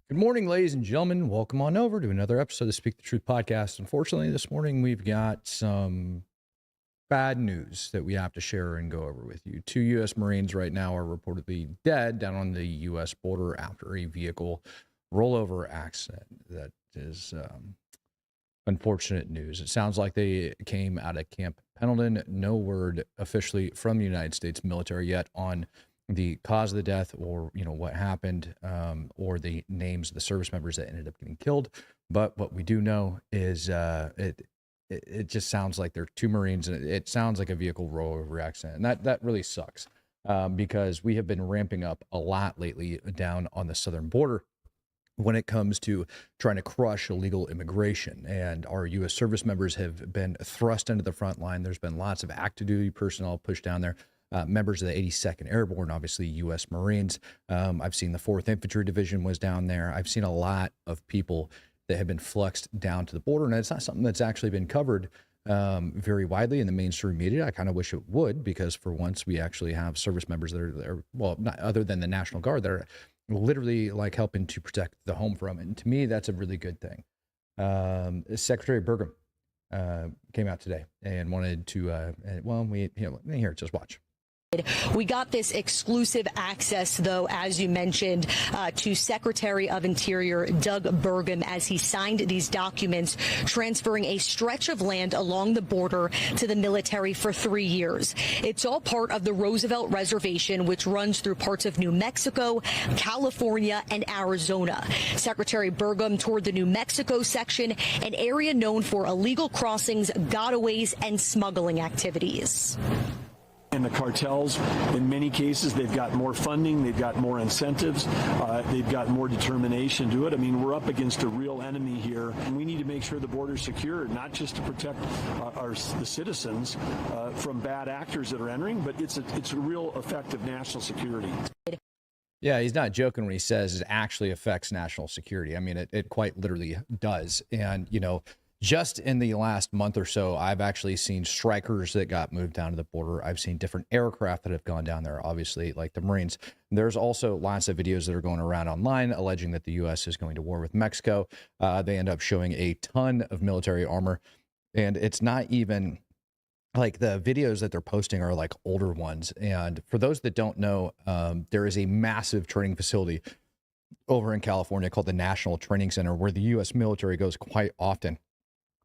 Good morning, ladies and gentlemen. Welcome on over to another episode of the Speak the Truth podcast. Unfortunately, this morning we've got some bad news that we have to share and go over with you. Two U.S. Marines right now are reportedly dead down on the U.S. border after a vehicle rollover accident. That is unfortunate news. It sounds like they came out of Camp Pendleton. No word officially from the United States military yet on the cause of the death or what happened, or the names of the service members that ended up getting killed. But what we do know is it just sounds like there are two Marines, and it sounds like a vehicle rollover accident, and that really sucks, because we have been ramping up a lot lately down on the southern border when it comes to trying to crush illegal immigration. And our U.S. service members have been thrust into the front line. There's been lots of active duty personnel pushed down there. Members of the 82nd Airborne, obviously U.S. Marines. I've seen the 4th Infantry Division was down there. I've seen a lot of people that have been fluxed down to the border, and it's not something that's actually been covered very widely in the mainstream media. I kind of wish it would, because for once we actually have service members that are well, not other than the National Guard, that are literally like helping to protect the home from it. And to me, that's a really good thing. Secretary Burgum came out today and wanted to, here, just watch. We got this exclusive access, though, as you mentioned, to Secretary of Interior Doug Burgum as he signed these documents transferring a stretch of land along the border to the military for 3 years. It's all part of the Roosevelt Reservation, which runs through parts of New Mexico, California, and Arizona. Secretary Burgum toured the New Mexico section, an area known for illegal crossings, gotaways, and smuggling activities. And the cartels, in many cases, they've got more funding, they've got more incentives, they've got more determination to do it. I mean, we're up against a real enemy here, and we need to make sure the border's secure, not just to protect the citizens from bad actors that are entering, but it's a real effective national security. Yeah, he's not joking when he says it actually affects national security. I mean, it quite literally does. And, just in the last month or so, I've actually seen strikers that got moved down to the border. I've seen different aircraft that have gone down there, obviously, like the Marines. There's also lots of videos that are going around online alleging that the U.S. is going to war with Mexico. They end up showing a ton of military armor. And it's not even like the videos that they're posting are like older ones. And for those that don't know, there is a massive training facility over in California called the National Training Center, where the U.S. military goes quite often.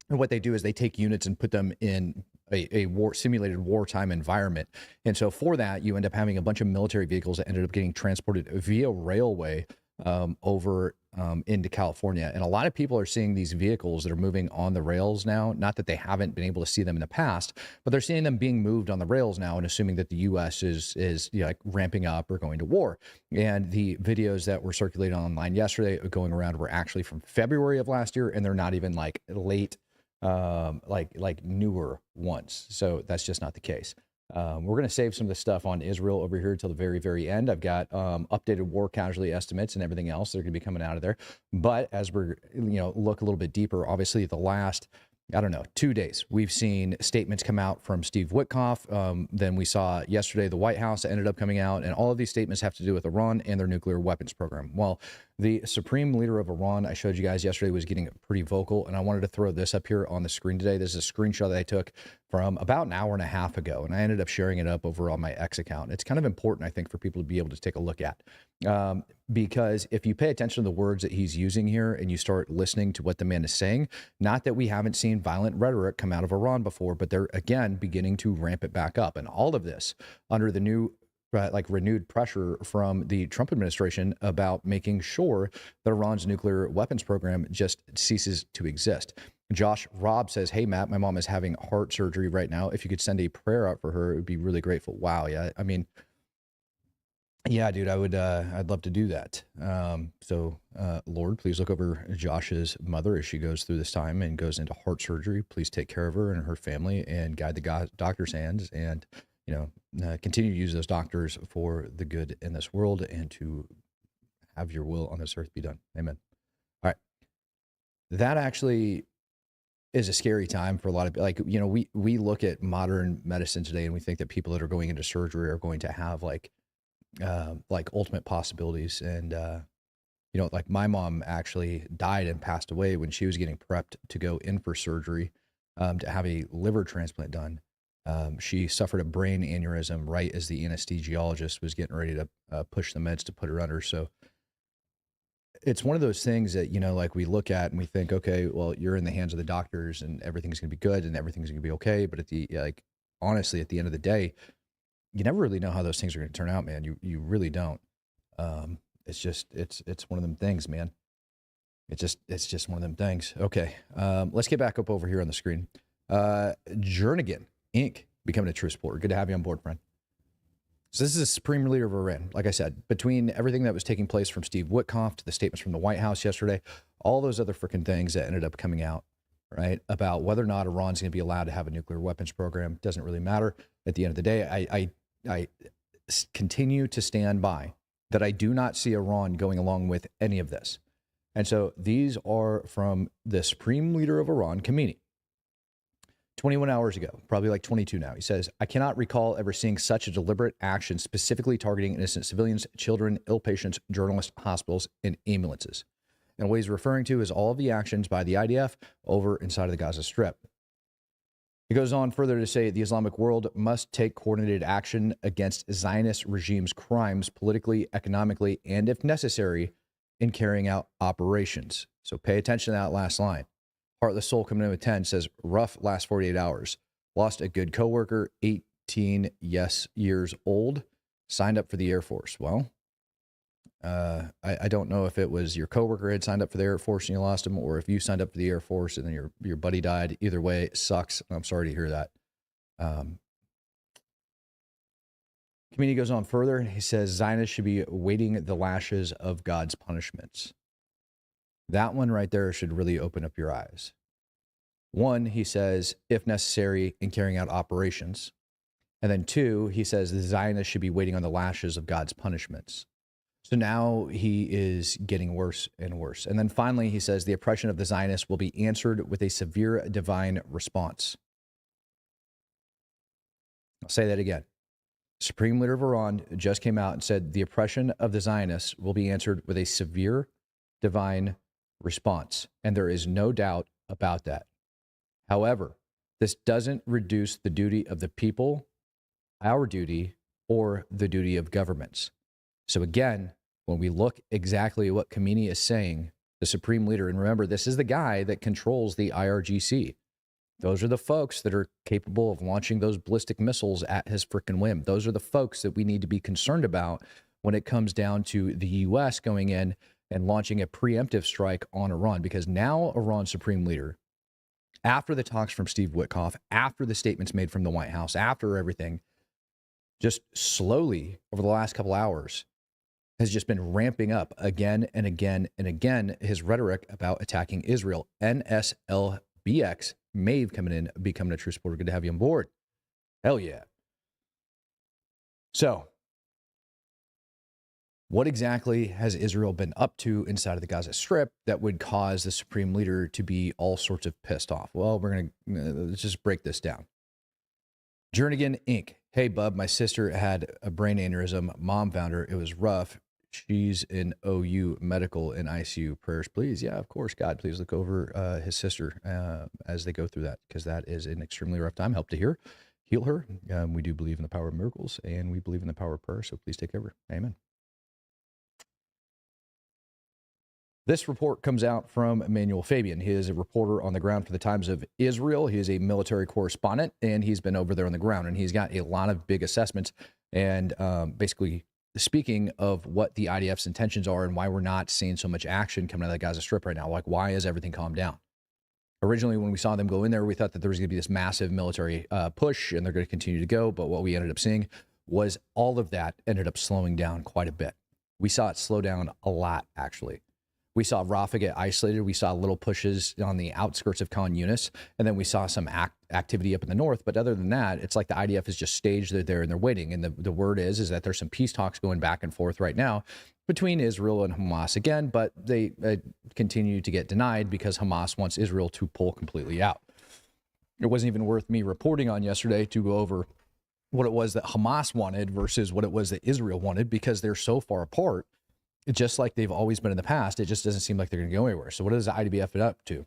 And what they do is they take units and put them in a simulated wartime environment. And so for that, you end up having a bunch of military vehicles that ended up getting transported via railway over into California. And a lot of people are seeing these vehicles that are moving on the rails now. Not that they haven't been able to see them in the past, but they're seeing them being moved on the rails now and assuming that the U.S. is like ramping up or going to war. And the videos that were circulated online yesterday going around were actually from February of last year, and they're not even like late like newer ones. So that's just not the case. We're going to save some of the stuff on Israel over here till the very, very end. I've got updated war casualty estimates and everything else that are going to be coming out of there. But as we're, look a little bit deeper, obviously the last, 2 days, we've seen statements come out from Steve Witkoff. Then we saw yesterday the White House ended up coming out, and all of these statements have to do with Iran and their nuclear weapons program. Well, the supreme leader of Iran, I showed you guys yesterday, was getting pretty vocal, and I wanted to throw this up here on the screen today. This is a screenshot that I took from about an hour and a half ago, and I ended up sharing it up over on my X account. It's kind of important, I think, for people to be able to take a look at, because if you pay attention to the words that he's using here and you start listening to what the man is saying, not that we haven't seen violent rhetoric come out of Iran before, but they're, again, beginning to ramp it back up. And all of this under the new renewed pressure from the Trump administration about making sure that Iran's nuclear weapons program just ceases to exist. Josh Robb says, "Hey, Matt, my mom is having heart surgery right now. If you could send a prayer out for her, it would be really grateful." Wow. Yeah. I mean, yeah, dude, I would, I'd love to do that. Lord, please look over Josh's mother as she goes through this time and goes into heart surgery. Please take care of her and her family and guide the doctor's hands, and continue to use those doctors for the good in this world and to have your will on this earth be done. Amen. All right. That actually is a scary time for a lot of, we look at modern medicine today and we think that people that are going into surgery are going to have like ultimate possibilities. And Like my mom actually died and passed away when she was getting prepped to go in for surgery to have a liver transplant done. She suffered a brain aneurysm right as the anesthesiologist was getting ready to push the meds to put her under. So it's one of those things that, like we look at and we think, okay, well, you're in the hands of the doctors and everything's going to be good and everything's going to be okay. But honestly, at the end of the day, you never really know how those things are going to turn out, man. You really don't. It's one of them things, man. It's just one of them things. Okay. Let's get back up over here on the screen. Jernigan Inc. becoming a true supporter. Good to have you on board, friend. So this is the supreme leader of Iran. Like I said, between everything that was taking place from Steve Witkoff to the statements from the White House yesterday, all those other freaking things that ended up coming out, right, about whether or not Iran's going to be allowed to have a nuclear weapons program, doesn't really matter. At the end of the day, I continue to stand by that I do not see Iran going along with any of this. And so these are from the supreme leader of Iran, Khamenei. 21 hours ago, probably like 22 now. He says, I cannot recall ever seeing such a deliberate action specifically targeting innocent civilians, children, ill patients, journalists, hospitals, and ambulances. And what he's referring to is all of the actions by the IDF over inside of the Gaza Strip. He goes on further to say the Islamic world must take coordinated action against Zionist regime's crimes politically, economically, and if necessary, in carrying out operations. So pay attention to that last line. Heart of the Soul coming in with 10 says, rough last 48 hours. Lost a good coworker, 18 years old, signed up for the Air Force. Well, I don't know if it was your coworker had signed up for the Air Force and you lost him, or if you signed up for the Air Force and then your buddy died. Either way, it sucks. I'm sorry to hear that. Khamenei goes on further. He says Zionists should be awaiting the lashes of God's punishments. That one right there should really open up your eyes. One, he says, if necessary, in carrying out operations. And then two, he says the Zionists should be waiting on the lashes of God's punishments. So now he is getting worse and worse. And then finally, he says the oppression of the Zionists will be answered with a severe divine response. I'll say that again. Supreme Leader of Iran just came out and said the oppression of the Zionists will be answered with a severe divine response. And there is no doubt about that. However, this doesn't reduce the duty of the people, our duty, or the duty of governments. So again, when we look exactly at what Khamenei is saying, the supreme leader, and remember, this is the guy that controls the IRGC. Those are the folks that are capable of launching those ballistic missiles at his frickin' whim. Those are the folks that we need to be concerned about when it comes down to the U.S. going in and launching a preemptive strike on Iran, because now Iran's supreme leader, after the talks from Steve Witkoff, after the statements made from the White House, after everything, just slowly over the last couple hours, has just been ramping up again and again and again his rhetoric about attacking Israel. NSLBX, Maeve coming in, becoming a true supporter. Good to have you on board. Hell yeah. So, what exactly has Israel been up to inside of the Gaza Strip that would cause the supreme leader to be all sorts of pissed off? Well, let's just break this down. Jernigan Inc. Hey, bub, my sister had a brain aneurysm. Mom found her. It was rough. She's in OU medical in ICU. Prayers, please. Yeah, of course. God, please look over his sister as they go through that, because that is an extremely rough time. Help to heal her. We do believe in the power of miracles, and we believe in the power of prayer. So please take care of her. Amen. This report comes out from Emmanuel Fabian. He is a reporter on the ground for the Times of Israel. He is a military correspondent, and he's been over there on the ground, and he's got a lot of big assessments and basically speaking of what the IDF's intentions are and why we're not seeing so much action coming out of the Gaza Strip right now. Like, why is everything calmed down? Originally, when we saw them go in there, we thought that there was going to be this massive military push, and they're going to continue to go. But what we ended up seeing was all of that ended up slowing down quite a bit. We saw it slow down a lot, actually. We saw Rafah get isolated. We saw little pushes on the outskirts of Khan Yunis, and then we saw some activity up in the north. But other than that, it's like the IDF is just staged. They're there and they're waiting. And the word is that there's some peace talks going back and forth right now between Israel and Hamas again, but they continue to get denied because Hamas wants Israel to pull completely out. It wasn't even worth me reporting on yesterday to go over what it was that Hamas wanted versus what it was that Israel wanted, because they're so far apart just like they've always been in the past. It just doesn't seem like they're going to go anywhere. So what is the IDF up to?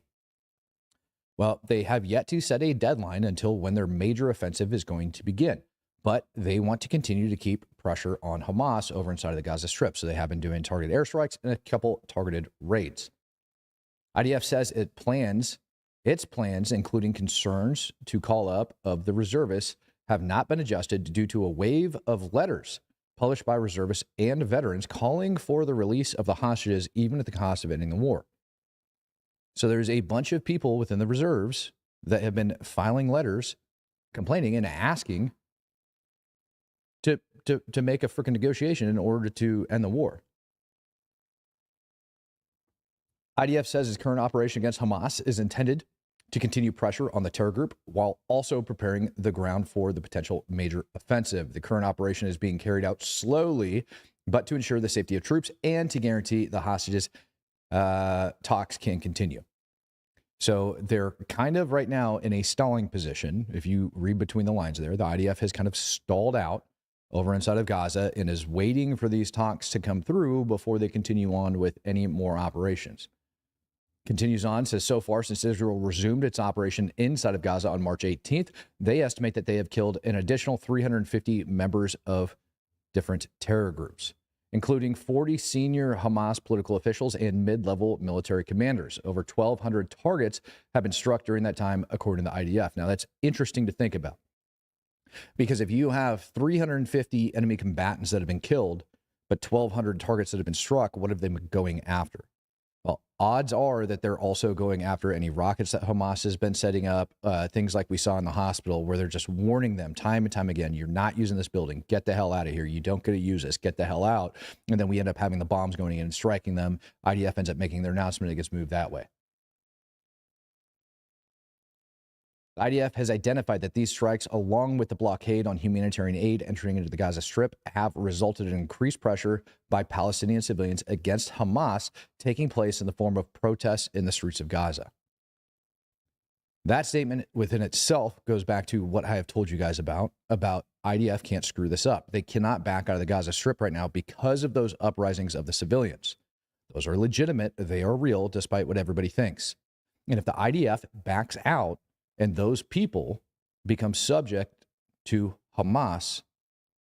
Well, they have yet to set a deadline until when their major offensive is going to begin, but they want to continue to keep pressure on Hamas over inside of the Gaza Strip. So they have been doing targeted airstrikes and a couple targeted raids. IDF says its plans, including concerns to call up of the reservists, have not been adjusted due to a wave of letters published by reservists and veterans calling for the release of the hostages, even at the cost of ending the war. So there's a bunch of people within the reserves that have been filing letters complaining and asking to make a freaking negotiation in order to end the war. IDF says its current operation against Hamas is intended to continue pressure on the terror group while also preparing the ground for the potential major offensive. The current operation is being carried out slowly, but to ensure the safety of troops and to guarantee the hostages talks can continue. So they're kind of right now in a stalling position. If you read between the lines there, the IDF has kind of stalled out over inside of Gaza and is waiting for these talks to come through before they continue on with any more operations. Continues on, says so far since Israel resumed its operation inside of Gaza on March 18th, they estimate that they have killed an additional 350 members of different terror groups, including 40 senior Hamas political officials and mid-level military commanders. Over 1,200 targets have been struck during that time, according to the IDF. Now, that's interesting to think about, because if you have 350 enemy combatants that have been killed, but 1,200 targets that have been struck, what have they been going after? Well, odds are that they're also going after any rockets that Hamas has been setting up, things like we saw in the hospital where they're just warning them time and time again, you're not using this building, get the hell out of here. You don't get to use this, get the hell out. And then we end up having the bombs going in and striking them. IDF ends up making their announcement, it gets moved that way. IDF has identified that these strikes, along with the blockade on humanitarian aid entering into the Gaza Strip, have resulted in increased pressure by Palestinian civilians against Hamas, taking place in the form of protests in the streets of Gaza. That statement within itself goes back to what I have told you guys about IDF can't screw this up. They cannot back out of the Gaza Strip right now because of those uprisings of the civilians. Those are legitimate. They are real, despite what everybody thinks. And if the IDF backs out, and those people become subject to Hamas,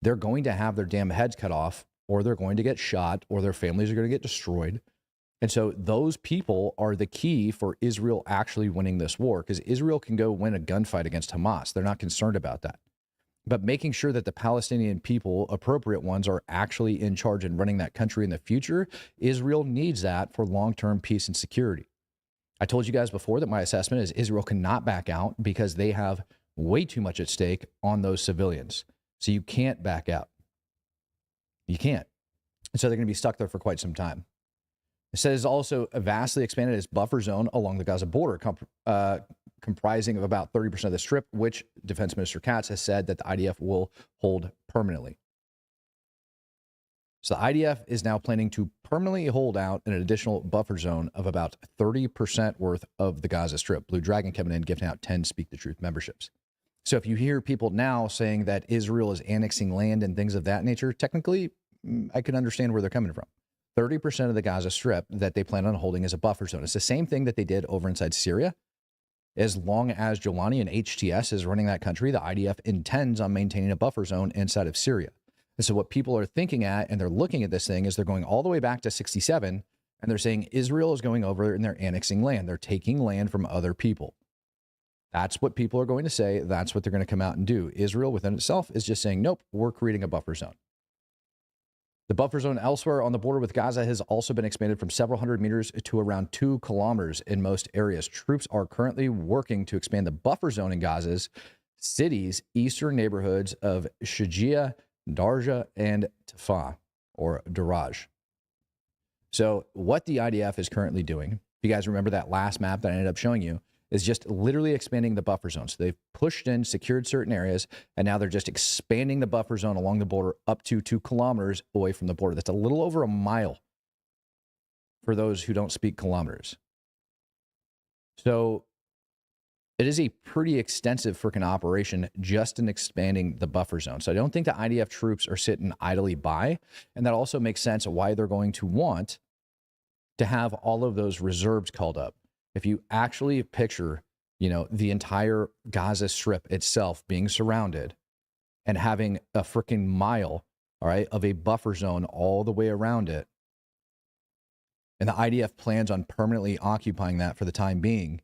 they're going to have their damn heads cut off, or they're going to get shot, or their families are going to get destroyed. And so those people are the key for Israel actually winning this war, because Israel can go win a gunfight against Hamas. They're not concerned about that. But making sure that the Palestinian people, appropriate ones, are actually in charge and running that country in the future, Israel needs that for long-term peace and security. I told you guys before that my assessment is Israel cannot back out because they have way too much at stake on those civilians. So you can't back out. You can't. And so they're going to be stuck there for quite some time. It says also vastly expanded its buffer zone along the Gaza border, comprising of about 30% of the strip, which Defense Minister Katz has said that the IDF will hold permanently. So the IDF is now planning to permanently hold out an additional buffer zone of about 30% worth of the Gaza Strip. Blue Dragon coming in, giving out 10 Speak the Truth memberships. So if you hear people now saying that Israel is annexing land and things of that nature, technically, I can understand where they're coming from. 30% of the Gaza Strip that they plan on holding as a buffer zone. It's the same thing that they did over inside Syria. As long as Jolani and HTS is running that country, the IDF intends on maintaining a buffer zone inside of Syria. And so what people are thinking at, and they're looking at this thing, is they're going all the way back to 67, and they're saying Israel is going over and they're annexing land. They're taking land from other people. That's what people are going to say. That's what they're going to come out and do. Israel within itself is just saying, nope, we're creating a buffer zone. The buffer zone elsewhere on the border with Gaza has also been expanded from several hundred meters to around 2 kilometers in most areas. Troops are currently working to expand the buffer zone in Gaza's cities, eastern neighborhoods of Shujia, Darja, and Tafah, or Daraj. So what the IDF is currently doing, if you guys remember that last map that I ended up showing you, is just literally expanding the buffer zone. So they've pushed in, secured certain areas, and now they're just expanding the buffer zone along the border up to 2 kilometers away from the border. That's a little over a mile for those who don't speak kilometers. So It is a pretty extensive freaking operation just in expanding the buffer zone. So I don't think the IDF troops are sitting idly by. And that also makes sense why they're going to want to have all of those reserves called up. If you actually picture, you know, the entire Gaza Strip itself being surrounded and having a freaking mile, all right, of a buffer zone all the way around it, and the IDF plans on permanently occupying that for the time being,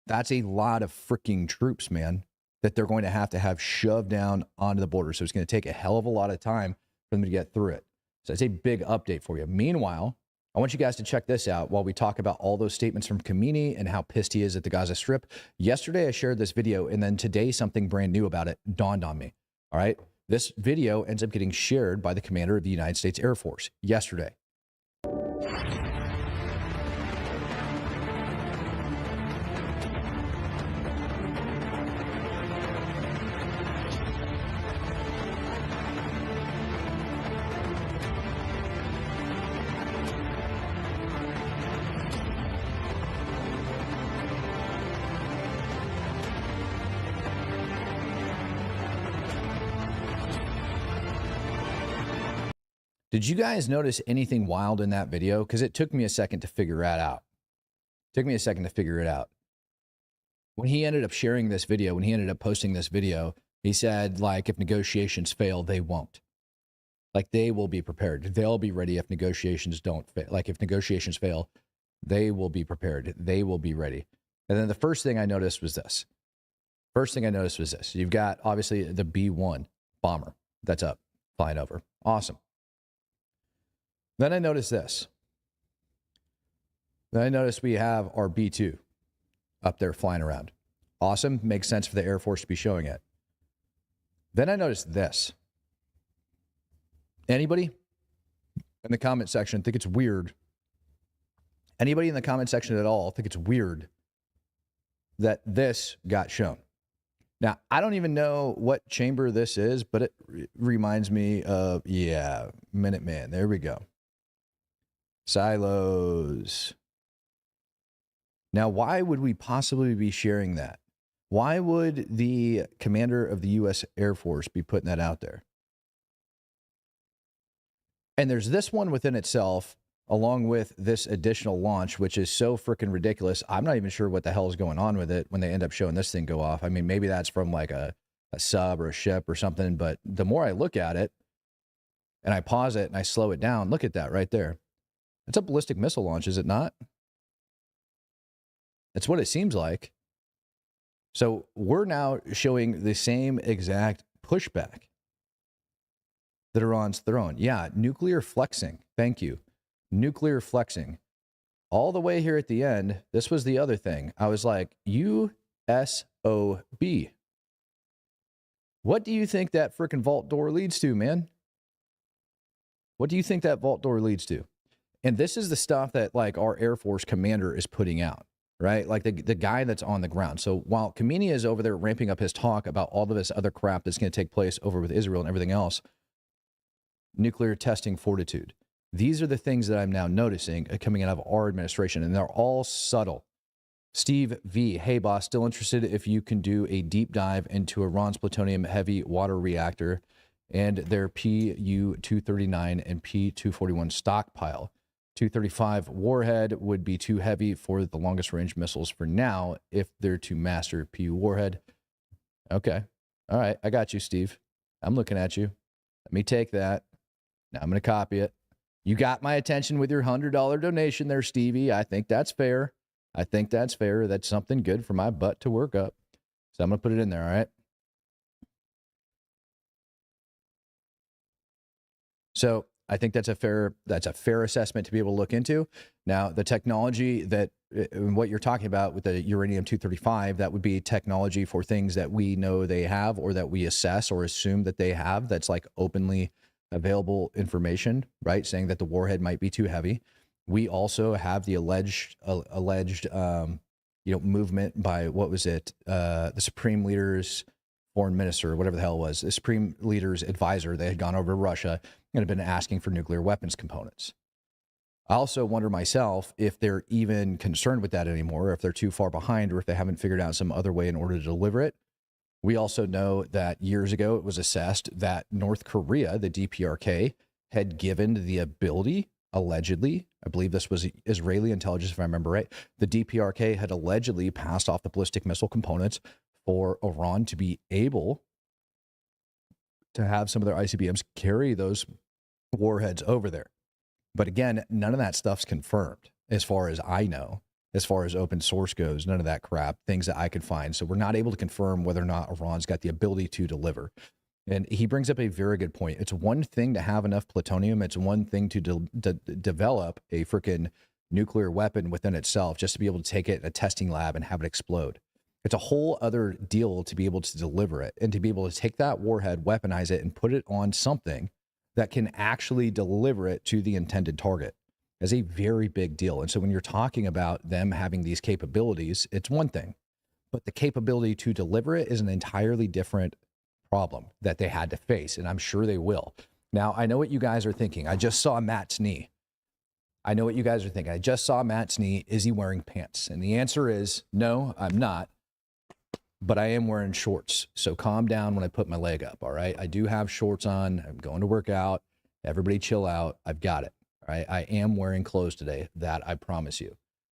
that's a lot of freaking troops, man, that they're going to have shoved down onto the border. So it's going to take a hell of a lot of time for them to get through it. So it's a big update for you. Meanwhile, I want you guys to check this out while we talk about all those statements from Khamenei and how pissed he is at the Gaza Strip. Yesterday, I shared this video, and then today, something brand new about it dawned on me. All right. This video ends up getting shared by the commander of the United States Air Force yesterday. Did you guys notice anything wild in that video? Because it took me a second to figure that out. When he ended up sharing this video, when he ended up posting this video, he said, like, if negotiations fail, they won't. Like, they will be prepared. They'll be ready if negotiations don't fail. Like, if negotiations fail, they will be prepared. They will be ready. And then the first thing I noticed was this. You've got, obviously, the B-1 bomber that's up, flying over. Awesome. Then I noticed this. Then I noticed we have our B-2 up there flying around. Awesome. Makes sense for the Air Force to be showing it. Then I noticed this. Anybody in the comment section think it's weird? Anybody in the comment section at all think it's weird that this got shown? Now, I don't even know what chamber this is, but it reminds me of, yeah, Minuteman. There we go. Silos. Now, why would we possibly be sharing that? Why would the commander of the U.S. Air Force be putting that out there? And there's this one within itself, along with this additional launch, which is so freaking ridiculous. I'm not even sure what the hell is going on with it when they end up showing this thing go off. I mean, maybe that's from like a sub or a ship or something. But the more I look at it and I pause it and I slow it down, look at that right there. It's a ballistic missile launch, is it not? That's what it seems like. So we're now showing the same exact pushback that Iran's thrown. Yeah, nuclear flexing. Thank you. Nuclear flexing. All the way here at the end, this was the other thing. I was like, USOB. What do you think that freaking vault door leads to, man? What do you think that vault door leads to? And this is the stuff that, like, our Air Force commander is putting out, right? Like the guy that's on the ground. So while Khamenei is over there ramping up his talk about all of this other crap that's going to take place over with Israel and everything else, nuclear testing fortitude. These are the things that I'm now noticing coming out of our administration, and they're all subtle. Steve V. Hey, boss, still interested if you can do a deep dive into Iran's plutonium heavy water reactor and their Pu-239 and P-241 stockpile. 235 warhead would be too heavy for the longest range missiles for now if they're to master Pu warhead. Okay. All right. I got you, Steve. I'm looking at you. Let me take that. Now I'm going to copy it. You got my attention with your $100 donation there, Stevie. I think that's fair. That's something good for my butt to work up. So I'm going to put it in there, all right? So I think that's a fair assessment to be able to look into. Now, the technology that what you're talking about with the uranium-235, that would be technology for things that we know they have or that we assess or assume that they have. That's like openly available information, right? Saying that the warhead might be too heavy. We also have the alleged movement by, what was it? The Supreme Leader's foreign minister, or whatever the hell it was, the Supreme Leader's advisor. They had gone over to Russia and had been asking for nuclear weapons components. I also wonder myself if they're even concerned with that anymore, or if they're too far behind, or if they haven't figured out some other way in order to deliver it. We also know that years ago it was assessed that North Korea, the DPRK, had given the ability, allegedly, I believe this was Israeli intelligence, if I remember right, the DPRK had allegedly passed off the ballistic missile components for Iran to be able to have some of their ICBMs carry those warheads over there. But again, none of that stuff's confirmed as far as I know. As far as open source goes, none of that crap, things that I could find. So we're not able to confirm whether or not Iran's got the ability to deliver. And he brings up a very good point. It's one thing to have enough plutonium. It's one thing to develop a freaking nuclear weapon within itself, just to be able to take it in a testing lab and have it explode. It's a whole other deal to be able to deliver it and to be able to take that warhead, weaponize it, and put it on something that can actually deliver it to the intended target. Is a very big deal. And so when you're talking about them having these capabilities, it's one thing, but the capability to deliver it is an entirely different problem that they had to face. And I'm sure they will. Now, I know what you guys are thinking. I just saw Matt's knee. I know what you guys are thinking. I just saw Matt's knee. Is he wearing pants? And the answer is no, I'm not, but I am wearing shorts. So calm down when I put my leg up. All right. I do have shorts on. I'm going to work out. Everybody chill out. I've got it. I am wearing clothes today, that I promise you.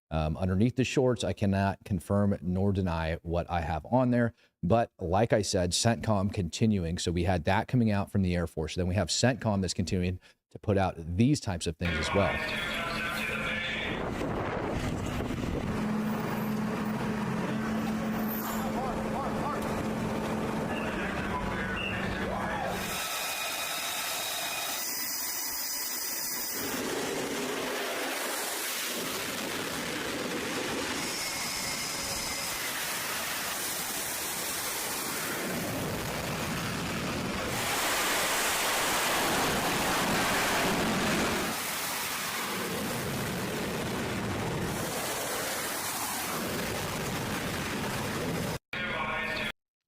Underneath the shorts, I cannot confirm nor deny what I have on there. But like I said, CENTCOM continuing. So we had that coming out from the Air Force. Then we have CENTCOM that's continuing to put out these types of things as well.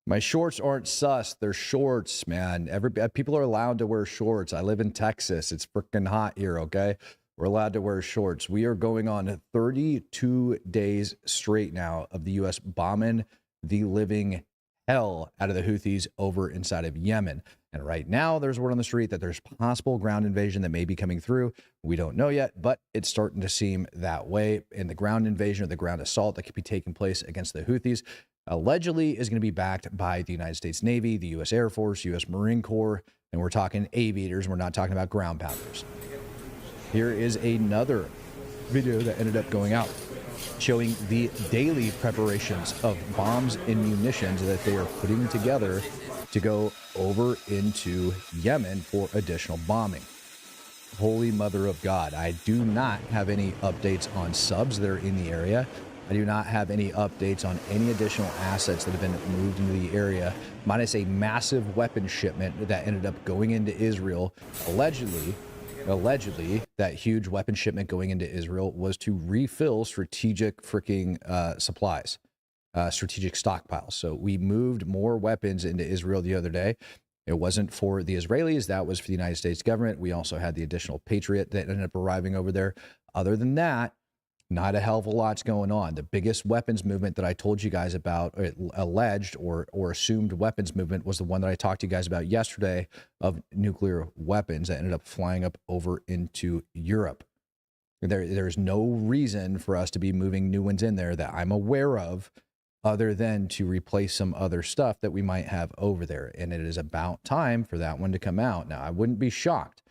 My shorts aren't sus. They're shorts, man. People are allowed to wear shorts. I live in Texas. It's freaking hot here, okay? We're allowed to wear shorts. We are going on 32 days straight now of the U.S. bombing the living hell out of the Houthis over inside of Yemen. And right now, there's word on the street that there's possible ground invasion that may be coming through. We don't know yet, but it's starting to seem that way. And the ground invasion or the ground assault that could be taking place against the Houthis allegedly is going to be backed by the United States Navy, the U.S. Air Force, U.S. Marine Corps, and we're talking aviators. We're not talking about ground pounders. Here is another video that ended up going out showing the daily preparations of bombs and munitions that they are putting together to go over into Yemen for additional bombing. Holy mother of God. I do not have any updates on subs that are in the area. I do not have any updates on any additional assets that have been moved into the area, minus a massive weapon shipment that ended up going into Israel. Allegedly, that huge weapon shipment going into Israel was to refill strategic freaking supplies, strategic stockpiles. So we moved more weapons into Israel the other day. It wasn't for the Israelis. That was for the United States government. We also had the additional Patriot that ended up arriving over there. Other than that, not a hell of a lot's going on. The biggest weapons movement that I told you guys about, alleged or assumed weapons movement, was the one that I talked to you guys about yesterday of nuclear weapons that ended up flying up over into Europe. There's no reason for us to be moving new ones in there that I'm aware of, other than to replace some other stuff that we might have over there. And it is about time for that one to come out. Now, I wouldn't be shocked.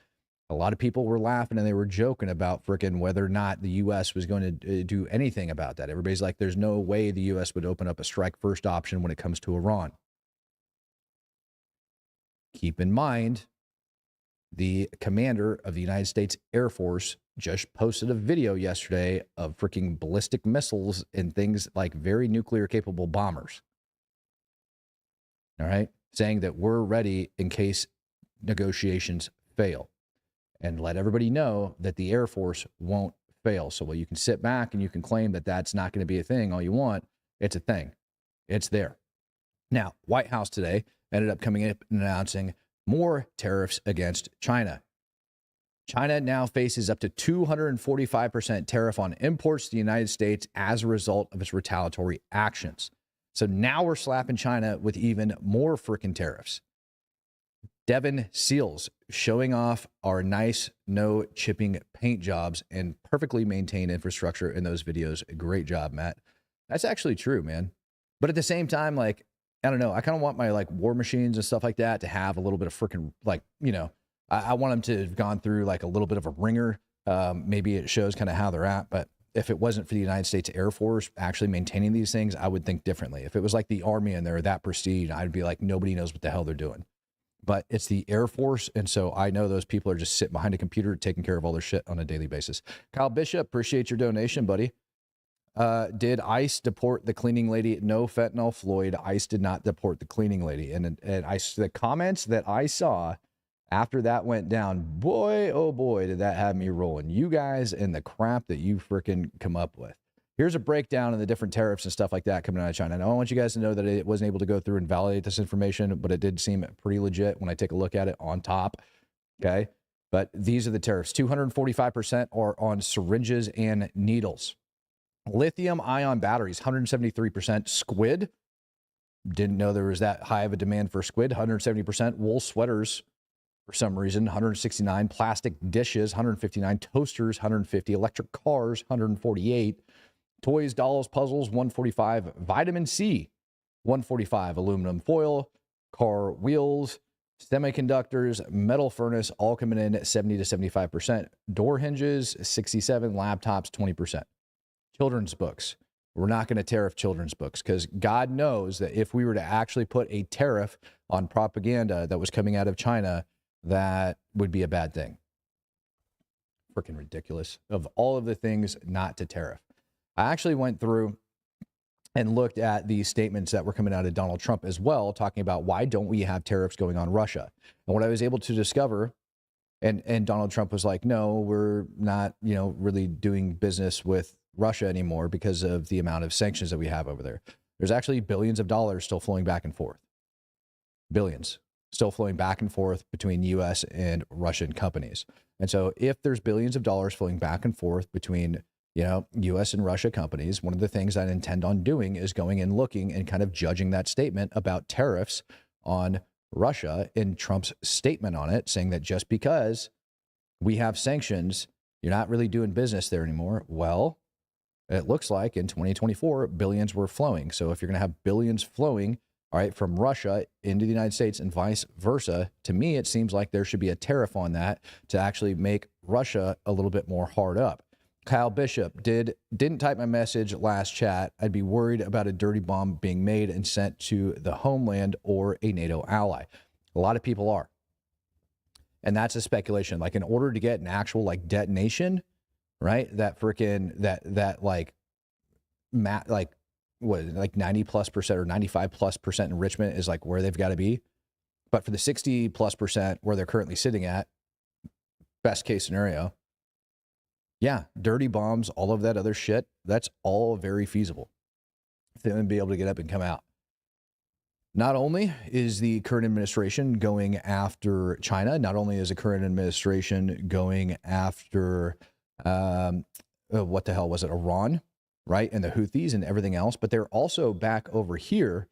A lot of people were laughing and they were joking about frickin' whether or not the U.S. was going to do anything about that. Everybody's like, there's no way the U.S. would open up a strike first option when it comes to Iran. Keep in mind, the commander of the United States Air Force just posted a video yesterday of freaking ballistic missiles and things like very nuclear capable bombers. All right. Saying that we're ready in case negotiations fail. And let everybody know that the Air Force won't fail. So while you can sit back and you can claim that that's not going to be a thing all you want, it's a thing. It's there. Now, White House today ended up coming up and announcing more tariffs against China. China now faces up to 245% tariff on imports to the United States as a result of its retaliatory actions. So now we're slapping China with even more freaking tariffs. Devin Seals showing off our nice, no chipping paint jobs and perfectly maintained infrastructure in those videos. Great job, Matt. That's actually true, man. But at the same time, like, I don't know, I kind of want my like war machines and stuff like that to have a little bit of freaking, like, you know, I want them to have gone through like a little bit of a ringer. Maybe it shows kind of how they're at. But if it wasn't for the United States Air Force actually maintaining these things, I would think differently. If it was like the Army and they're that prestige, I'd be like, nobody knows what the hell they're doing. But it's the Air Force. And so I know those people are just sitting behind a computer taking care of all their shit on a daily basis. Kyle Bishop, appreciate your donation, buddy. Did ICE deport the cleaning lady? No, fentanyl Floyd. ICE did not deport the cleaning lady. And the comments that I saw after that went down, boy, oh boy, did that have me rolling. You guys and the crap that you freaking come up with. Here's a breakdown of the different tariffs and stuff like that coming out of China. Now, I want you guys to know that it wasn't able to go through and validate this information, but it did seem pretty legit when I take a look at it on top. Okay. But these are the tariffs. 245% are on syringes and needles. Lithium ion batteries, 173%. Squid. Didn't know there was that high of a demand for squid. 170%. Wool sweaters, for some reason, 169. Plastic dishes, 159. Toasters, 150. Electric cars, 148. Toys, dolls, puzzles, 145. Vitamin C, 145. Aluminum foil, car wheels, semiconductors, metal furnace, all coming in at 70 to 75%. Door hinges, 67. Laptops, 20%. Children's books. We're not going to tariff children's books because God knows that if we were to actually put a tariff on propaganda that was coming out of China, that would be a bad thing. Freaking ridiculous. Of all of the things not to tariff. I actually went through and looked at the statements that were coming out of Donald Trump as well, talking about why don't we have tariffs going on Russia? And what I was able to discover, and Donald Trump was like, no, we're not, you know, really doing business with Russia anymore because of the amount of sanctions that we have over there. There's actually billions of dollars still flowing back and forth. Billions still flowing back and forth between U.S. and Russian companies. And so if there's billions of dollars flowing back and forth between, you know, U.S. and Russia companies, one of the things I intend on doing is going and looking and kind of judging that statement about tariffs on Russia and Trump's statement on it, saying that just because we have sanctions, you're not really doing business there anymore. Well, it looks like in 2024, billions were flowing. So if you're going to have billions flowing, all right, from Russia into the United States and vice versa, to me, it seems like there should be a tariff on that to actually make Russia a little bit more hard up. Kyle Bishop didn't type my message last chat. I'd be worried about a dirty bomb being made and sent to the homeland or a NATO ally. A lot of people are. And that's a speculation. Like in order to get an actual like detonation, right? That freaking that like what, like 90+% or 95+% enrichment is like where they've got to be. But for the 60+% where they're currently sitting at, best case scenario, yeah, dirty bombs, all of that other shit, that's all very feasible for them to be able to get up and come out. Not only is the current administration going after China, not only is the current administration going after, what the hell was it, Iran, right? And the Houthis and everything else, but they're also back over here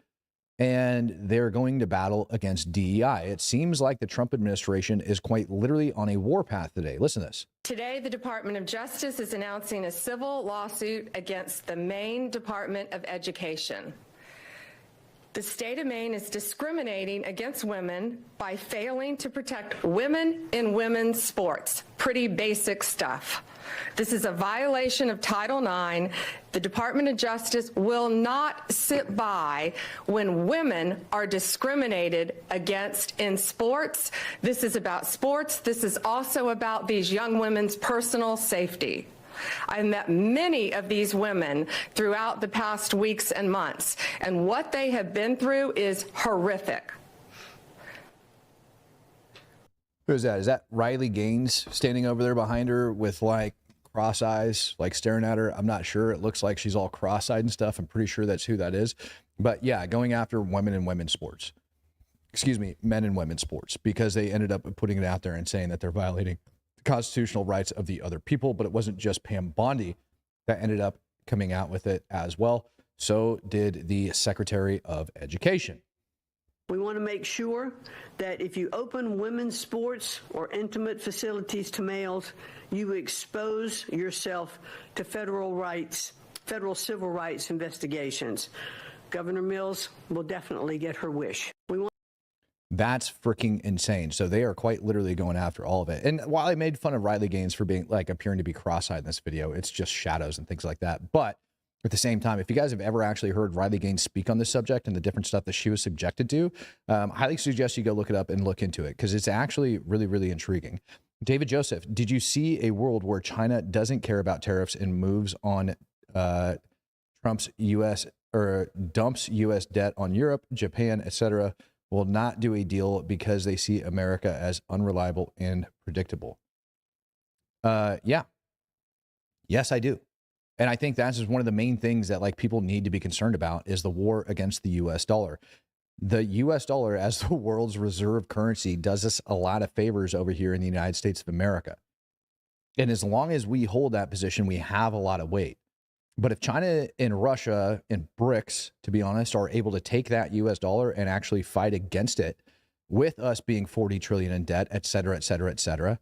and they're going to battle against DEI. It seems like the Trump administration is quite literally on a warpath today. Listen to this. Today, the Department of Justice is announcing a civil lawsuit against the Maine Department of Education. The state of Maine is discriminating against women by failing to protect women in women's sports. Pretty basic stuff. This is a violation of Title IX. The Department of Justice will not sit by when women are discriminated against in sports. This is about sports. This is also about these young women's personal safety. I've met many of these women throughout the past weeks and months, and what they have been through is horrific. Who is that? Is that Riley Gaines standing over there behind her with like cross eyes, like staring at her? I'm not sure. It looks like she's all cross-eyed and stuff. I'm pretty sure that's who that is. But yeah, going after women in women's sports. Excuse me, men in women's sports, because they ended up putting it out there and saying that they're violating constitutional rights of the other people. But it wasn't just Pam Bondi that ended up coming out with it as well. So did the Secretary of Education. We want to make sure that if you open women's sports or intimate facilities to males, you expose yourself to federal civil rights investigations. Governor Mills will definitely get her wish. That's freaking insane. So they are quite literally going after all of it. And while I made fun of Riley Gaines for being like appearing to be cross-eyed in this video, it's just shadows and things like that. But at the same time, if you guys have ever actually heard Riley Gaines speak on this subject and the different stuff that she was subjected to, highly suggest you go look it up and look into it because it's actually really, really intriguing. David Joseph, did you see a world where China doesn't care about tariffs and moves on Trump's U.S. or dumps U.S. debt on Europe, Japan, etc., will not do a deal because they see America as unreliable and predictable? Yeah. Yes, I do. And I think that's just one of the main things that like people need to be concerned about is the war against the U.S. dollar. The U.S. dollar as the world's reserve currency does us a lot of favors over here in the United States of America. And as long as we hold that position, we have a lot of weight. But if China and Russia and BRICS, to be honest, are able to take that U.S. dollar and actually fight against it with us being 40 trillion in debt, et cetera, et cetera, et cetera,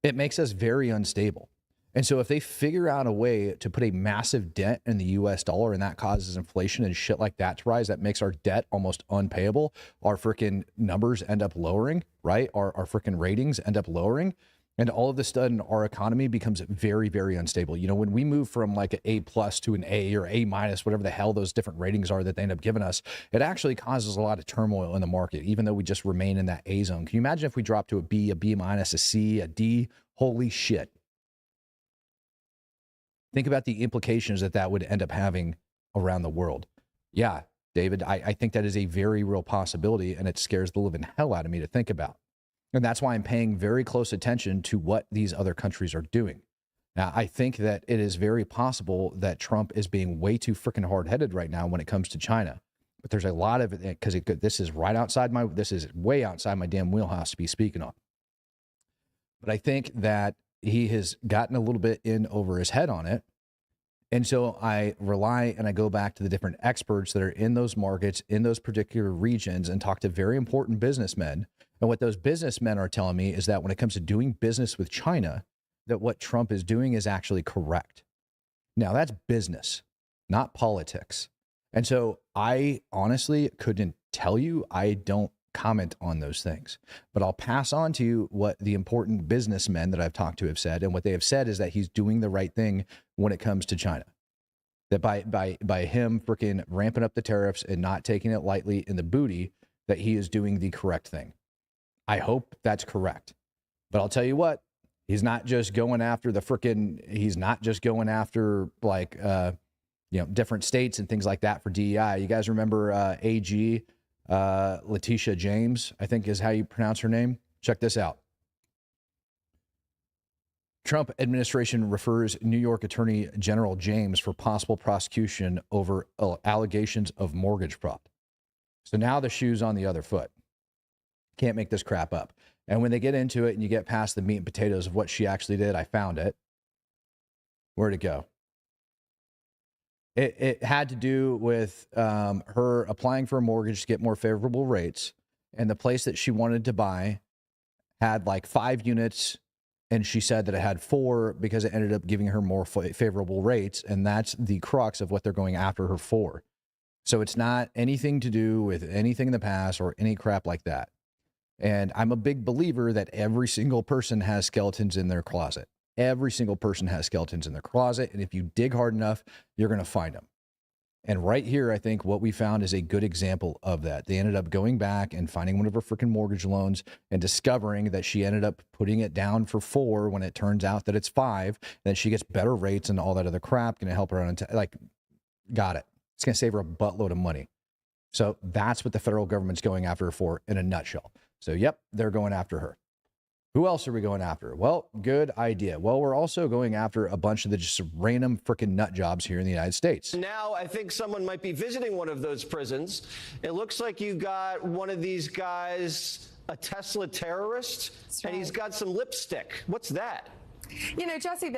it makes us very unstable. And so if they figure out a way to put a massive dent in the U.S. dollar and that causes inflation and shit like that to rise, that makes our debt almost unpayable, our freaking numbers end up lowering, right? Our freaking ratings end up lowering. And all of a sudden, our economy becomes very, very unstable. You know, when we move from like an A+ to an A or A-, whatever the hell those different ratings are that they end up giving us, it actually causes a lot of turmoil in the market, even though we just remain in that A zone. Can you imagine if we drop to a B, a B-, a C, a D? Holy shit. Think about the implications that that would end up having around the world. Yeah, David, I think that is a very real possibility, and it scares the living hell out of me to think about. And that's why I'm paying very close attention to what these other countries are doing. Now, I think that it is very possible that Trump is being way too freaking hard-headed right now when it comes to China. But there's a lot of it, because this is way outside my damn wheelhouse to be speaking on. But I think that he has gotten a little bit in over his head on it. And so I rely and I go back to the different experts that are in those markets, in those particular regions, and talk to very important businessmen. And what those businessmen are telling me is that when it comes to doing business with China, that what Trump is doing is actually correct. Now, that's business, not politics. And so I honestly couldn't tell you. I don't comment on those things, but I'll pass on to you what the important businessmen that I've talked to have said. And what they have said is that he's doing the right thing when it comes to China. That by him freaking ramping up the tariffs and not taking it lightly in the booty, that he is doing the correct thing. I hope that's correct. But I'll tell you what, he's not just going after he's not just going after like, different states and things like that for DEI. You guys remember AG, Letitia James, I think is how you pronounce her name. Check this out. Trump administration refers New York Attorney General James for possible prosecution over allegations of mortgage fraud. So now the shoe's on the other foot. Can't make this crap up. And when they get into it and you get past the meat and potatoes of what she actually did, I found it. Where'd it go? It had to do with her applying for a mortgage to get more favorable rates. And the place that she wanted to buy had like 5 units. And she said that it had 4 because it ended up giving her more favorable rates. And that's the crux of what they're going after her for. So it's not anything to do with anything in the past or any crap like that. And I'm a big believer that every single person has skeletons in their closet. Every single person has skeletons in their closet. And if you dig hard enough, you're going to find them. And right here, I think what we found is a good example of that. They ended up going back and finding one of her freaking mortgage loans and discovering that she ended up putting it down for 4 when it turns out that it's 5. Then she gets better rates and all that other crap. Going to help her got it. It's going to save her a buttload of money. So that's what the federal government's going after her for in a nutshell. So, yep, they're going after her. Who else are we going after? Well, good idea. Well, we're also going after a bunch of the just random freaking nut jobs here in the United States. Now, I think someone might be visiting one of those prisons. It looks like you got one of these guys a Tesla terrorist, and he's got some lipstick. What's that? You know, Jesse,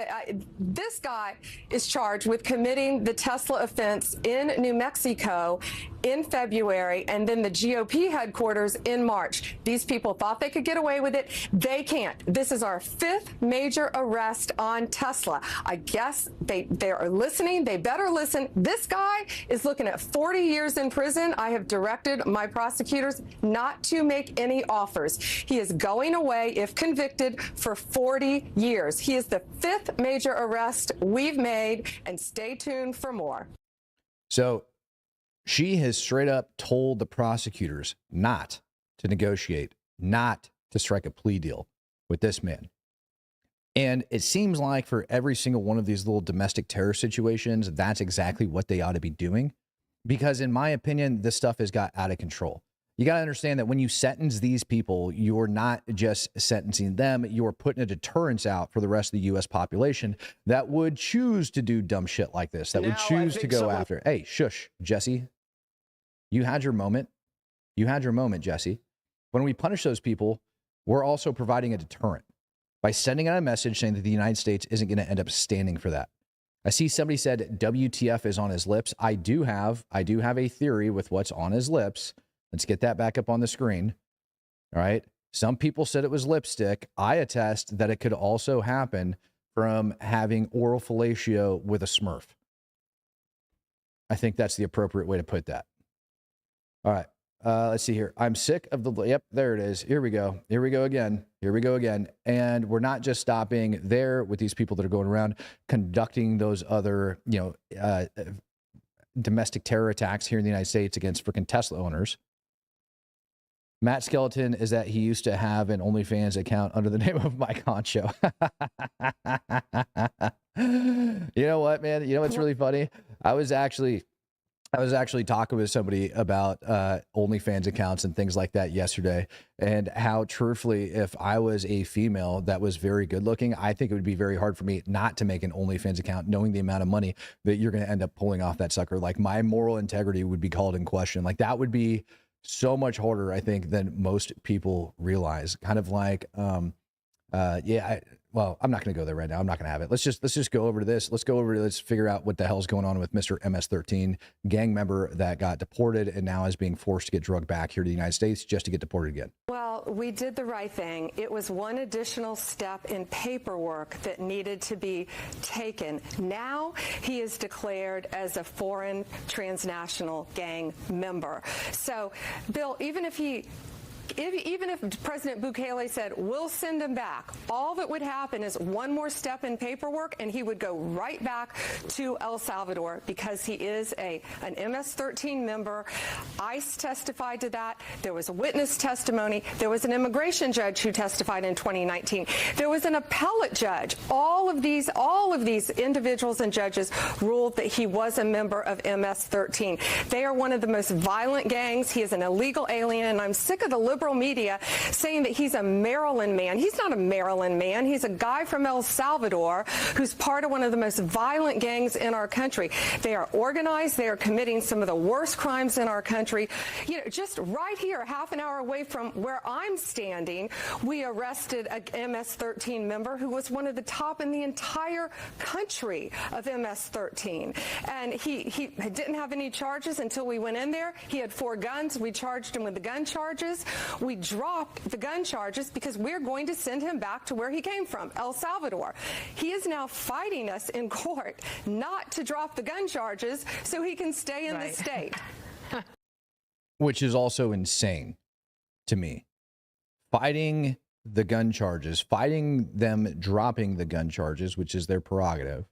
this guy is charged with committing the Tesla offense in New Mexico in February, and then the GOP headquarters in March. These people thought they could get away with it. They can't. This is our 5th major arrest on Tesla. I guess they are listening. They better listen. This guy is looking at 40 years in prison. I have directed my prosecutors not to make any offers. He is going away, if convicted, for 40 years. He is the 5th major arrest we've made, and stay tuned for more. So she has straight up told the prosecutors not to negotiate, not to strike a plea deal with this man. And it seems like for every single one of these little domestic terror situations, that's exactly what they ought to be doing. Because in my opinion, this stuff has got out of control. You got to understand that when you sentence these people, you're not just sentencing them, you're putting a deterrence out for the rest of the U.S. population that would choose to do dumb shit like this, that would choose to go after. Hey, shush, Jesse. You had your moment. You had your moment, Jesse. When we punish those people, we're also providing a deterrent by sending out a message saying that the United States isn't going to end up standing for that. I see somebody said WTF is on his lips. I do have a theory with what's on his lips. Let's get that back up on the screen. All right. Some people said it was lipstick. I attest that it could also happen from having oral fellatio with a Smurf. I think that's the appropriate way to put that. All right. Let's see here. I'm sick of the, yep, there it is. Here we go. Here we go again. Here we go again. And we're not just stopping there with these people that are going around conducting those other, domestic terror attacks here in the United States against freaking Tesla owners. Matt Skeleton is that he used to have an OnlyFans account under the name of Mike Honcho. You know what, man? You know what's really funny? I was actually talking with somebody about OnlyFans accounts and things like that yesterday, and how truthfully, if I was a female that was very good looking, I think it would be very hard for me not to make an OnlyFans account, knowing the amount of money that you're going to end up pulling off that sucker. Like, my moral integrity would be called in question. Like, that would be so much harder, I think, than most people realize. Kind of like, well, I'm not going to go there right now. I'm not going to have it. Let's just go over to this. Let's figure out what the hell's going on with Mr. MS-13, gang member that got deported and now is being forced to get drugged back here to the United States just to get deported again. Well, we did the right thing. It was one additional step in paperwork that needed to be taken. Now he is declared as a foreign transnational gang member. So, Bill, even if President Bukele said, we'll send him back, all that would happen is one more step in paperwork, and he would go right back to El Salvador, because he is an MS-13 member. ICE testified to that. There was a witness testimony. There was an immigration judge who testified in 2019. There was an appellate judge. All of these individuals and judges ruled that he was a member of MS-13. They are one of the most violent gangs. He is an illegal alien, and I'm sick of the liberal media saying that he's a Maryland man. He's not a Maryland man. He's a guy from El Salvador who's part of one of the most violent gangs in our country. They are organized. They are committing some of the worst crimes in our country. You know, just right here, half an hour away from where I'm standing, we arrested a MS-13 member who was one of the top in the entire country of MS-13. And he didn't have any charges until we went in there. He had 4 guns. We charged him with the gun charges. We dropped the gun charges because we're going to send him back to where he came from, El Salvador. He is now fighting us in court not to drop the gun charges so he can stay in the state. Which is also insane to me. Fighting the gun charges, fighting them dropping the gun charges, which is their prerogative,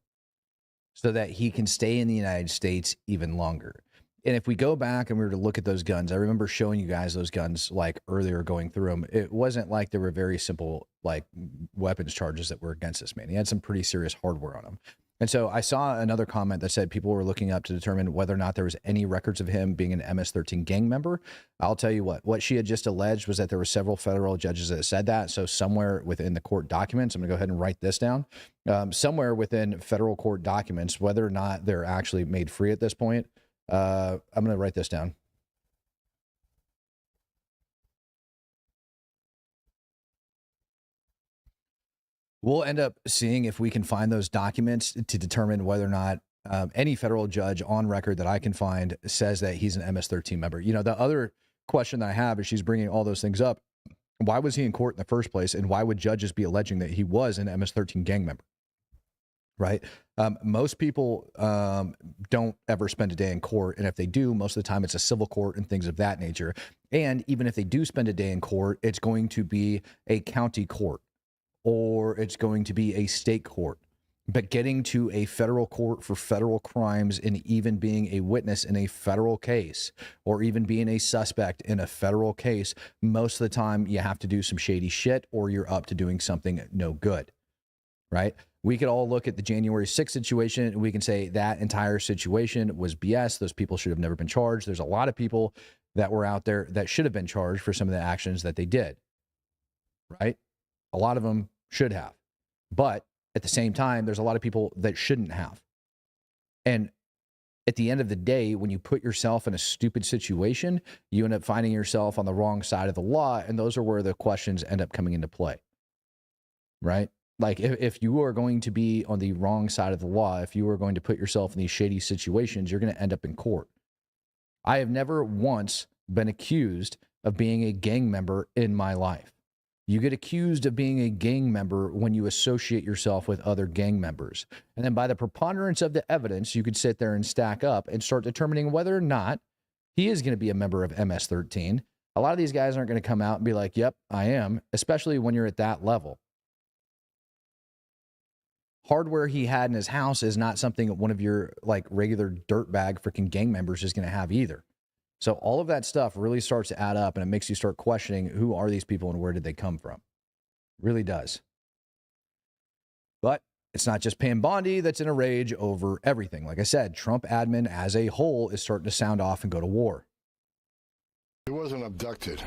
so that he can stay in the United States even longer. And if we go back and we were to look at those guns, I remember showing you guys those guns like earlier going through them. It wasn't like there were very simple like weapons charges that were against this man. He had some pretty serious hardware on him. And so I saw another comment that said people were looking up to determine whether or not there was any records of him being an MS-13 gang member. I'll tell you what she had just alleged was that there were several federal judges that said that. So somewhere within the court documents, I'm gonna go ahead and write this down. Somewhere within federal court documents, whether or not they're actually made free at this point, I'm going to write this down. We'll end up seeing if we can find those documents to determine whether or not any federal judge on record that I can find says that he's an MS-13 member. You know, the other question that I have is she's bringing all those things up. Why was he in court in the first place? And why would judges be alleging that he was an MS-13 gang member? Right? Most people don't ever spend a day in court. And if they do, most of the time it's a civil court and things of that nature. And even if they do spend a day in court, it's going to be a county court or it's going to be a state court. But getting to a federal court for federal crimes and even being a witness in a federal case or even being a suspect in a federal case, most of the time you have to do some shady shit or you're up to doing something no good, right? We could all look at the January 6th situation and we can say that entire situation was BS. Those people should have never been charged. There's a lot of people that were out there that should have been charged for some of the actions that they did, right? A lot of them should have. But at the same time, there's a lot of people that shouldn't have. And at the end of the day, when you put yourself in a stupid situation, you end up finding yourself on the wrong side of the law. And those are where the questions end up coming into play, right? Like if you are going to be on the wrong side of the law, if you are going to put yourself in these shady situations, you're going to end up in court. I have never once been accused of being a gang member in my life. You get accused of being a gang member when you associate yourself with other gang members. And then by the preponderance of the evidence, you could sit there and stack up and start determining whether or not he is going to be a member of MS-13. A lot of these guys aren't going to come out and be like, yep, I am, especially when you're at that level. Hardware he had in his house is not something that one of your like regular dirtbag freaking gang members is going to have either. So all of that stuff really starts to add up and it makes you start questioning who are these people and where did they come from? It really does. But it's not just Pam Bondi that's in a rage over everything. Like I said, Trump admin as a whole is starting to sound off and go to war. He wasn't abducted.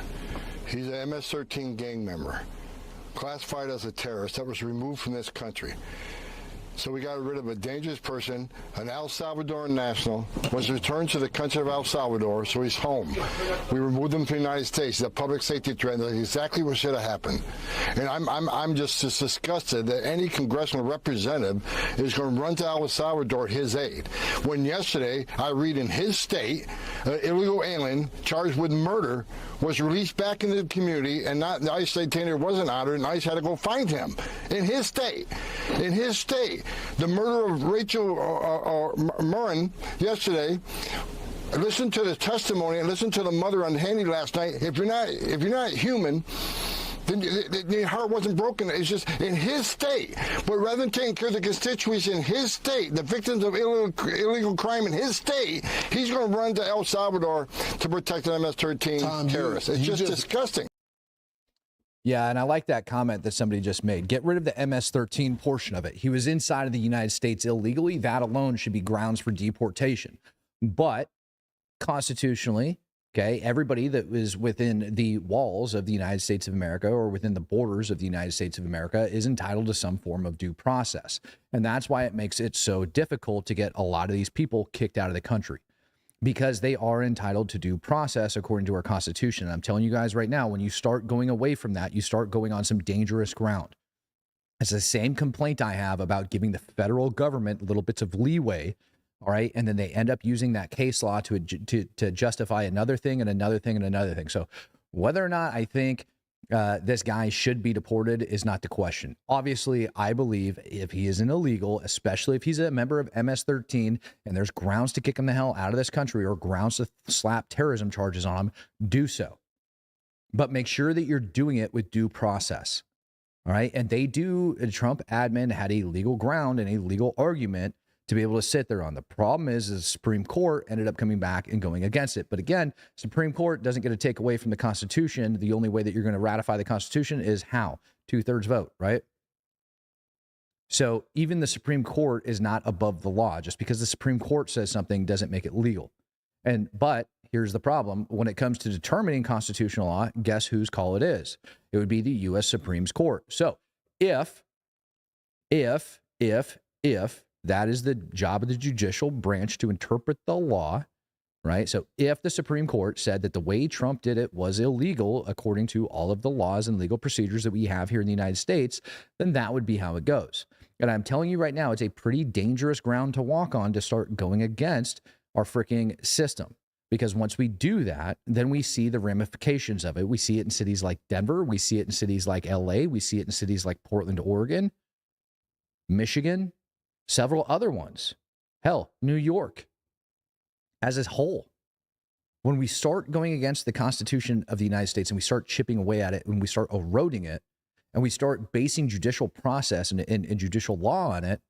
He's an MS-13 gang member, classified as a terrorist that was removed from this country. So we got rid of a dangerous person, an El Salvadoran national, was returned to the country of El Salvador, so he's home. We removed him from the United States. He's a public safety threat. That's exactly what should have happened. And I'm just disgusted that any congressional representative is going to run to El Salvador his aid. When yesterday, I read in his state, an illegal alien charged with murder was released back into the community, and not the ICE detainer wasn't honored, and ICE had to go find him in his state. In his state. The murder of Rachel Murrin yesterday. Listen to the testimony and listen to the mother on Handy last night. If you're not human, then your heart wasn't broken. It's just in his state. But rather than taking care of the constituents in his state, the victims of illegal crime in his state, he's going to run to El Salvador to protect the MS-13 terrorists. It's just disgusting. Yeah, and I like that comment that somebody just made. Get rid of the MS-13 portion of it. He was inside of the United States illegally. That alone should be grounds for deportation. But constitutionally, okay, everybody that was within the walls of the United States of America or within the borders of the United States of America is entitled to some form of due process. And that's why it makes it so difficult to get a lot of these people kicked out of the country. Because they are entitled to due process according to our Constitution. And I'm telling you guys right now, when you start going away from that, you start going on some dangerous ground. It's the same complaint I have about giving the federal government little bits of leeway, all right? And then they end up using that case law to justify another thing and another thing and another thing. So whether or not I think this guy should be deported is not the question. Obviously, I believe if he is an illegal, especially if he's a member of MS-13 and there's grounds to kick him the hell out of this country or grounds to slap terrorism charges on him, do so. But make sure that you're doing it with due process. All right. And the Trump admin had a legal ground and a legal argument to be able to sit there on. The problem is the Supreme Court ended up coming back and going against it. But again, Supreme Court doesn't get to take away from the Constitution. The only way that you're going to ratify the Constitution is how? 2/3 vote, right? So even the Supreme Court is not above the law. Just because the Supreme Court says something doesn't make it legal. But here's the problem. When it comes to determining constitutional law, guess whose call it is? It would be the U.S. Supreme Court. So if that is the job of the judicial branch to interpret the law, right? So if the Supreme Court said that the way Trump did it was illegal according to all of the laws and legal procedures that we have here in the United States, then that would be how it goes. And I'm telling you right now, it's a pretty dangerous ground to walk on to start going against our freaking system. Because once we do that, then we see the ramifications of it. We see it in cities like Denver. We see it in cities like LA. We see it in cities like Portland, Oregon, Michigan, several other ones. Hell, New York as a whole. When we start going against the Constitution of the United States and we start chipping away at it and we start eroding it and we start basing judicial process and judicial law on it,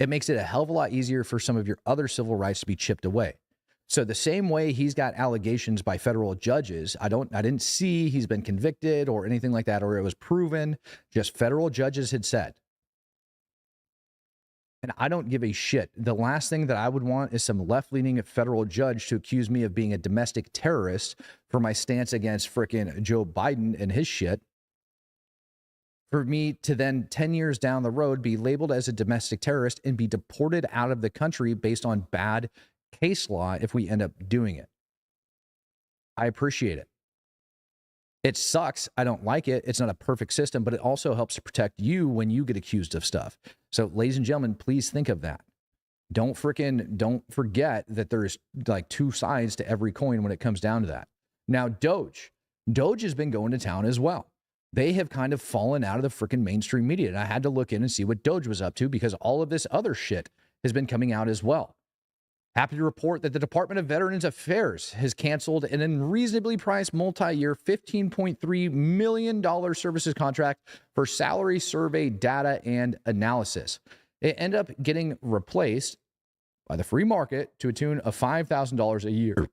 it makes it a hell of a lot easier for some of your other civil rights to be chipped away. So the same way he's got allegations by federal judges, I didn't see he's been convicted or anything like that, or it was proven, just federal judges had said. And I don't give a shit. The last thing that I would want is some left-leaning federal judge to accuse me of being a domestic terrorist for my stance against frickin' Joe Biden and his shit. For me to then 10 years down the road be labeled as a domestic terrorist and be deported out of the country based on bad case law if we end up doing it. I appreciate it. It sucks. I don't like it. It's not a perfect system, but it also helps to protect you when you get accused of stuff. So, ladies and gentlemen, please think of that. Don't forget that there's like two sides to every coin when it comes down to that. Now, Doge has been going to town as well. They have kind of fallen out of the freaking mainstream media. And I had to look in and see what Doge was up to because all of this other shit has been coming out as well. Happy to report that the Department of Veterans Affairs has canceled an unreasonably priced multi-year $15.3 million services contract for salary survey data and analysis. It ended up getting replaced by the free market to a tune of $5,000 a year.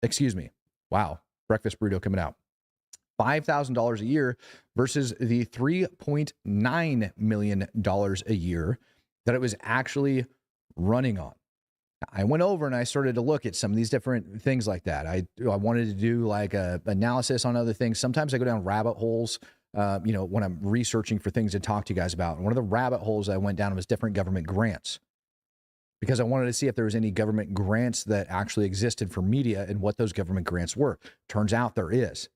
Excuse me. Wow. Breakfast burrito coming out. $5,000 a year versus the $3.9 million a year that it was actually running on. I went over and I started to look at some of these different things like that. I wanted to do like a analysis on other things. Sometimes I go down rabbit holes, when I'm researching for things to talk to you guys about. And one of the rabbit holes I went down was different government grants because I wanted to see if there was any government grants that actually existed for media and what those government grants were. Turns out there is.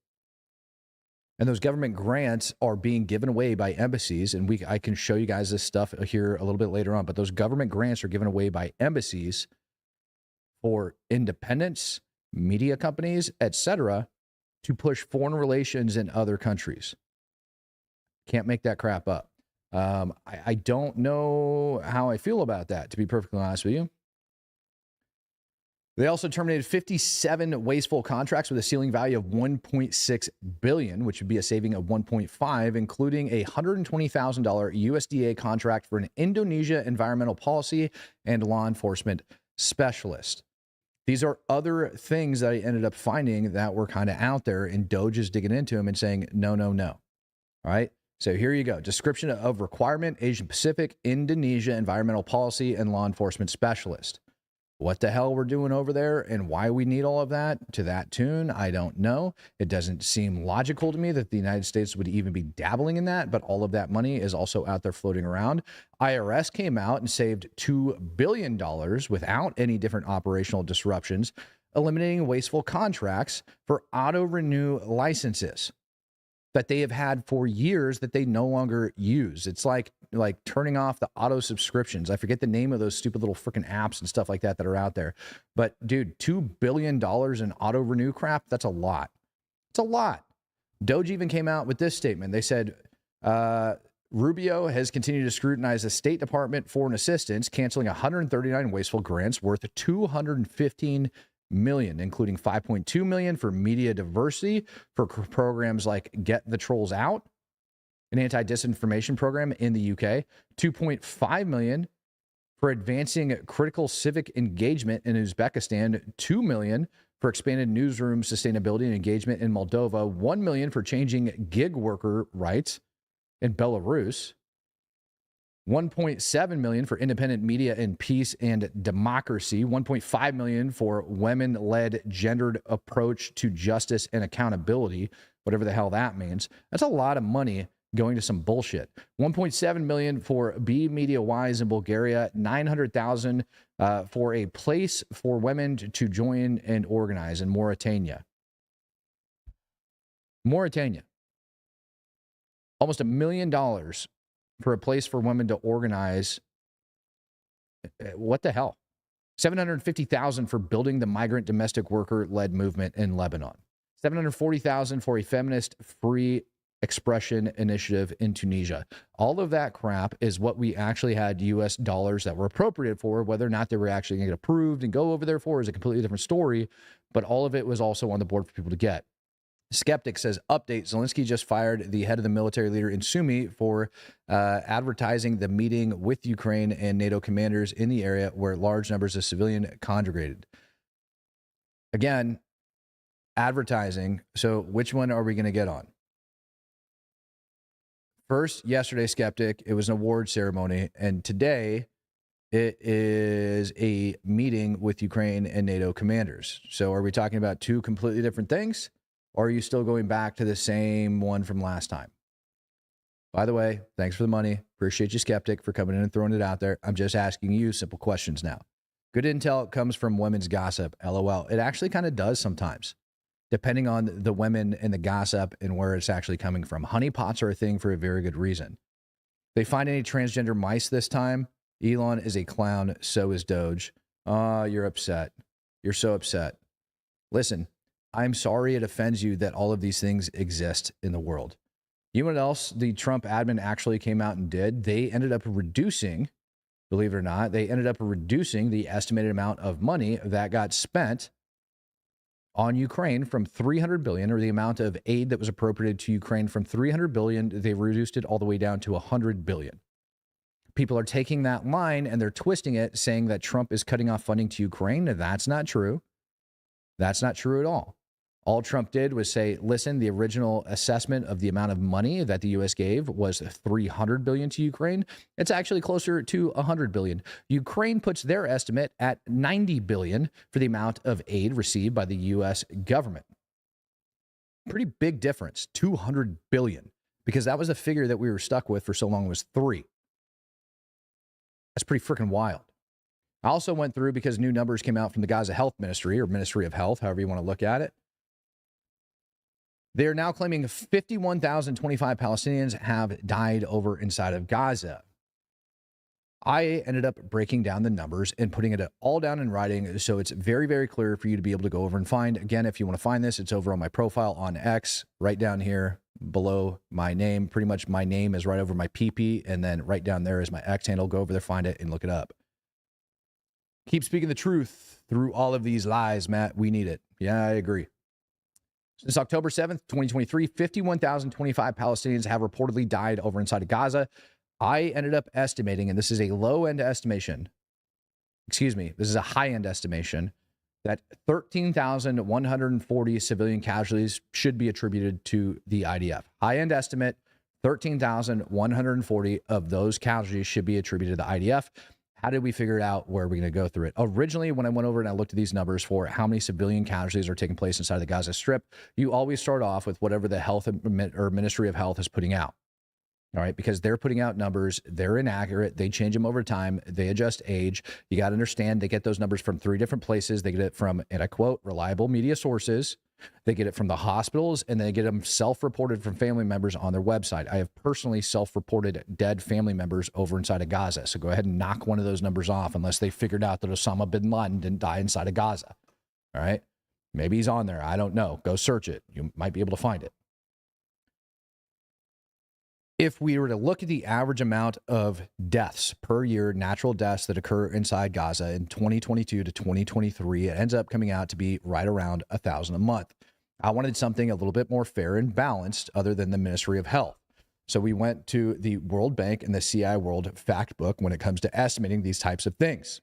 And those government grants are being given away by embassies. And I can show you guys this stuff here a little bit later on. But those government grants are given away by embassies for independents, media companies, etc., to push foreign relations in other countries. Can't make that crap up. I don't know how I feel about that, to be perfectly honest with you. They also terminated 57 wasteful contracts with a ceiling value of $1.6 billion, which would be a saving of $1.5, including a $120,000 USDA contract for an Indonesia environmental policy and law enforcement specialist. These are other things that I ended up finding that were kind of out there, and Doge is digging into them and saying, no, no, no. All right. So here you go. Description of requirement, Asian Pacific, Indonesia environmental policy and law enforcement specialist. What the hell we're doing over there and why we need all of that to that tune, I don't know. It doesn't seem logical to me that the United States would even be dabbling in that, but all of that money is also out there floating around. IRS came out and saved $2 billion without any different operational disruptions, eliminating wasteful contracts for auto-renew licenses that they have had for years that they no longer use. It's like turning off the auto subscriptions. I forget the name of those stupid little freaking apps and stuff like that are out there. But dude, $2 billion in auto renew crap, that's a lot. It's a lot. Doge even came out with this statement. They said, Rubio has continued to scrutinize the State Department foreign assistance, canceling 139 wasteful grants worth $215 million, including $5.2 million for media diversity for programs like Get the Trolls Out, an anti-disinformation program in the UK, $2.5 million for advancing critical civic engagement in Uzbekistan, $2 million for expanded newsroom sustainability and engagement in Moldova, $1 million for changing gig worker rights in Belarus, $1.7 million for independent media in peace and democracy, $1.5 million for women-led gendered approach to justice and accountability, whatever the hell that means. That's a lot of money going to some bullshit. $1.7 million for Be Media Wise in Bulgaria, $900,000 for a place for women to join and organize in Mauritania. Mauritania. Almost $1 million for a place for women to organize. What the hell? $750,000 for building the migrant domestic worker-led movement in Lebanon. $740,000 for a feminist free expression initiative in Tunisia. All of that crap is what we actually had U.S. dollars that were appropriated for. Whether or not they were actually going to get approved and go over there for is a completely different story, but all of it was also on the board for people to get. Skeptic says, update, Zelensky just fired the head of the military leader in Sumy for advertising the meeting with Ukraine and NATO commanders in the area where large numbers of civilian congregated. Again, advertising. So which one are we going to get on? First, yesterday, Skeptic, it was an award ceremony. And today, it is a meeting with Ukraine and NATO commanders. So are we talking about two completely different things? Or are you still going back to the same one from last time? By the way, thanks for the money. Appreciate you, Skeptic, for coming in and throwing it out there. I'm just asking you simple questions now. Good intel comes from women's gossip, LOL. It actually kind of does sometimes, depending on the women and the gossip and where it's actually coming from. Honeypots are a thing for a very good reason. They find any transgender mice this time? Elon is a clown, so is Doge. Oh, you're upset. You're so upset. Listen, I'm sorry it offends you that all of these things exist in the world. You know what else the Trump admin actually came out and did? They ended up reducing, believe it or not, they ended up reducing the estimated amount of money that got spent on Ukraine from $300 billion, or the amount of aid that was appropriated to Ukraine from $300 billion. They reduced it all the way down to $100 billion. People are taking that line and they're twisting it, saying that Trump is cutting off funding to Ukraine. That's not true. That's not true at all. All Trump did was say, listen, the original assessment of the amount of money that the U.S. gave was $300 billion to Ukraine. It's actually closer to $100 billion. Ukraine puts their estimate at $90 billion for the amount of aid received by the U.S. government. Pretty big difference, $200 billion, because that was the figure that we were stuck with for so long, was 3. That's pretty freaking wild. I also went through, because new numbers came out from the Gaza Health Ministry, or Ministry of Health, however you want to look at it. They are now claiming 51,025 Palestinians have died over inside of Gaza. I ended up breaking down the numbers and putting it all down in writing, so it's very, very clear for you to be able to go over and find. Again, if you want to find this, it's over on my profile on X, right down here below my name. Pretty much my name is right over my PP, and then right down there is my X handle. Go over there, find it, and look it up. Keep speaking the truth through all of these lies, Matt. We need it. Yeah, I agree. Since October 7th, 2023, 51,025 Palestinians have reportedly died over inside of Gaza. I ended up estimating, and this is a low-end estimation, excuse me, this is a high-end estimation, that 13,140 civilian casualties should be attributed to the IDF. High-end estimate, 13,140 of those casualties should be attributed to the IDF. How did we figure it out? Where are we going to go through it? Originally, when I went over and I looked at these numbers for how many civilian casualties are taking place inside the Gaza Strip, you always start off with whatever the health or Ministry of Health is putting out. All right, because they're putting out numbers, they're inaccurate, they change them over time, they adjust age. You got to understand, they get those numbers from 3 different places. They get it from, and I quote, reliable media sources. They get it from the hospitals, and they get them self-reported from family members on their website. I have personally self-reported dead family members over inside of Gaza. So go ahead and knock one of those numbers off, unless they figured out that Osama bin Laden didn't die inside of Gaza. All right, maybe he's on there. I don't know. Go search it. You might be able to find it. If we were to look at the average amount of deaths per year, natural deaths that occur inside Gaza in 2022 to 2023, it ends up coming out to be right around 1,000 a month. I wanted something a little bit more fair and balanced other than the Ministry of Health. So we went to the World Bank and the CI World Fact Book when it comes to estimating these types of things.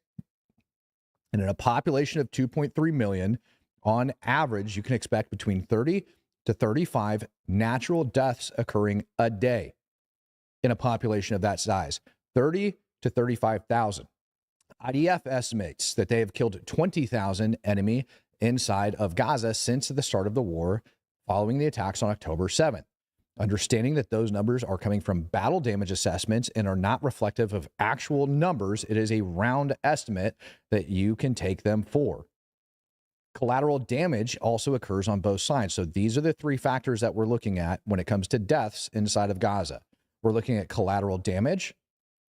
And in a population of 2.3 million, on average, you can expect between 30 to 35 natural deaths occurring a day. In a population of that size, 30 to 35,000. IDF estimates that they have killed 20,000 enemy inside of Gaza since the start of the war following the attacks on October 7th. Understanding that those numbers are coming from battle damage assessments and are not reflective of actual numbers, it is a round estimate that you can take them for. Collateral damage also occurs on both sides. So these are the three factors that we're looking at when it comes to deaths inside of Gaza. We're looking at collateral damage,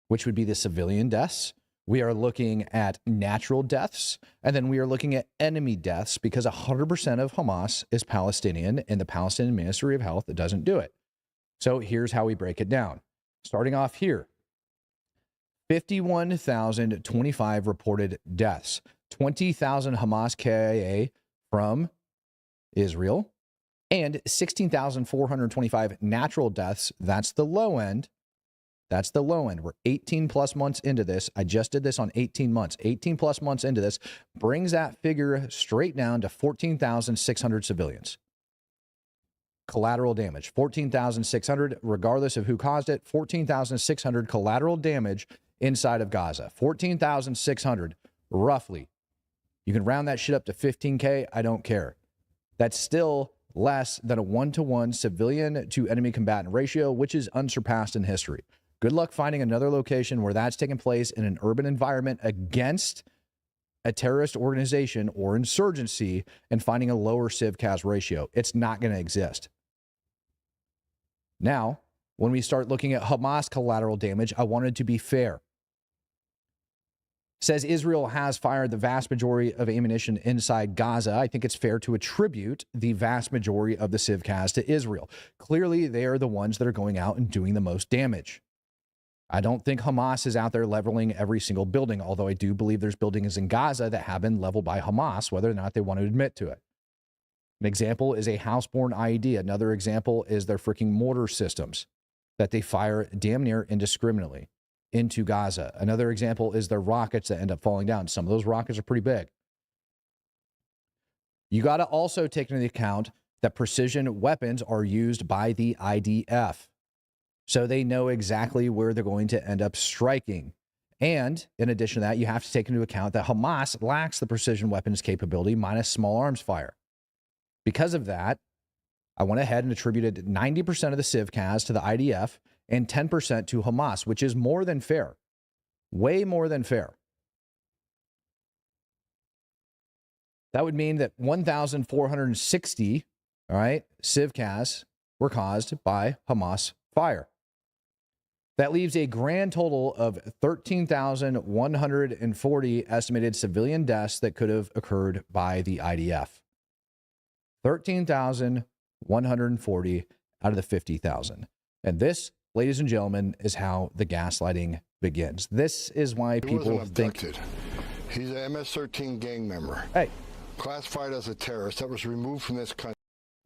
which would be the civilian deaths. We are looking at natural deaths, and then we are looking at enemy deaths because 100% of Hamas is Palestinian, and the Palestinian Ministry of Health doesn't do it. So here's how we break it down. Starting off here, 51,025 reported deaths, 20,000 Hamas KIA from Israel, and 16,425 natural deaths. That's the low end. That's the low end. We're 18 plus months into this. I just did this on 18 months. 18 plus months into this brings that figure straight down to 14,600 civilians. Collateral damage, 14,600, regardless of who caused it, 14,600 collateral damage inside of Gaza. 14,600, roughly. You can round that shit up to 15K. I don't care. That's still less than a 1-to-1 civilian to enemy combatant ratio, which is unsurpassed in history. Good luck finding another location where that's taking place in an urban environment against a terrorist organization or insurgency and finding a lower civ-cas ratio. It's not going to exist. Now, when we start looking at Hamas collateral damage, I wanted to be fair. Says Israel has fired the vast majority of ammunition inside Gaza. I think it's fair to attribute the vast majority of the civ-cas to Israel. Clearly, they are the ones that are going out and doing the most damage. I don't think Hamas is out there leveling every single building, although I do believe there's buildings in Gaza that have been leveled by Hamas, whether or not they want to admit to it. An example is a house-borne IED. Another example is their freaking mortar systems that they fire damn near indiscriminately into Gaza. Another example is their rockets that end up falling down. Some of those rockets are pretty big. You got to also take into account that precision weapons are used by the IDF. So they know exactly where they're going to end up striking. And in addition to that, you have to take into account that Hamas lacks the precision weapons capability minus small arms fire. Because of that, I went ahead and attributed 90% of the civ-cas to the IDF and 10% to Hamas, which is more than fair. Way more than fair. That would mean that 1,460, all right, civ-cas were caused by Hamas fire. That leaves a grand total of 13,140 estimated civilian deaths that could have occurred by the IDF. 13,140 out of the 50,000. And this, ladies and gentlemen, is how the gaslighting begins. This is why people think... He's an MS-13 gang member. Hey. Classified as a terrorist that was removed from this country.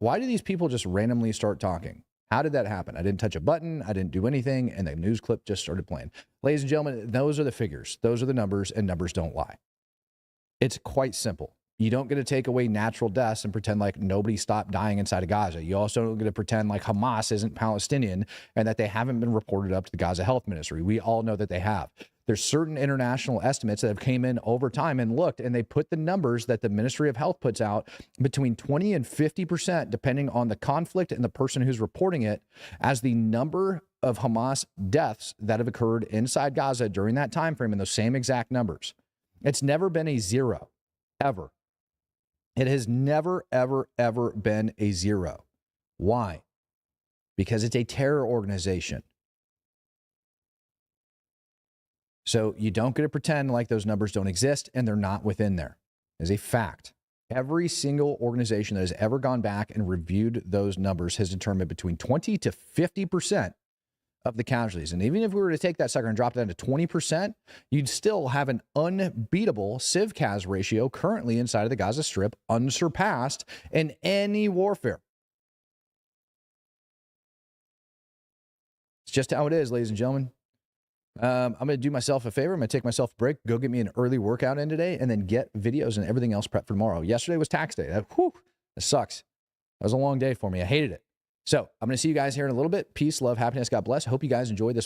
Why do these people just randomly start talking? How did that happen? I didn't touch a button. I didn't do anything. And the news clip just started playing. Ladies and gentlemen, those are the figures. Those are the numbers, and numbers don't lie. It's quite simple. You don't get to take away natural deaths and pretend like nobody stopped dying inside of Gaza. You also don't get to pretend like Hamas isn't Palestinian and that they haven't been reported up to the Gaza Health Ministry. We all know that they have. There's certain international estimates that have came in over time and looked, and they put the numbers that the Ministry of Health puts out between 20 and 50%, depending on the conflict and the person who's reporting it, as the number of Hamas deaths that have occurred inside Gaza during that time frame in those same exact numbers. It's never been a zero, ever. It has never, ever, ever been a zero. Why? Because it's a terror organization. So you don't get to pretend like those numbers don't exist and they're not within there. It's a fact. Every single organization that has ever gone back and reviewed those numbers has determined between 20 to 50% of the casualties. And even if we were to take that sucker and drop it down to 20%, you'd still have an unbeatable civ-cas ratio currently inside of the Gaza Strip, unsurpassed in any warfare. It's just how it is, ladies and gentlemen. I'm going to do myself a favor. I'm going to take myself a break, go get me an early workout in today, and then get videos and everything else prepped for tomorrow. Yesterday was tax day. That sucks. That was a long day for me. I hated it. So I'm going to see you guys here in a little bit. Peace, love, happiness. God bless. I hope you guys enjoyed this.